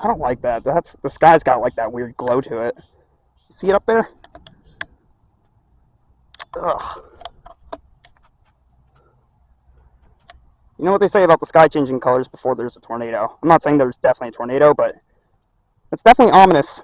I don't like that. The sky's got like that weird glow to it. See it up there? Ugh. You know what they say about the sky changing colors before there's a tornado? I'm not saying there's definitely a tornado, but it's definitely ominous.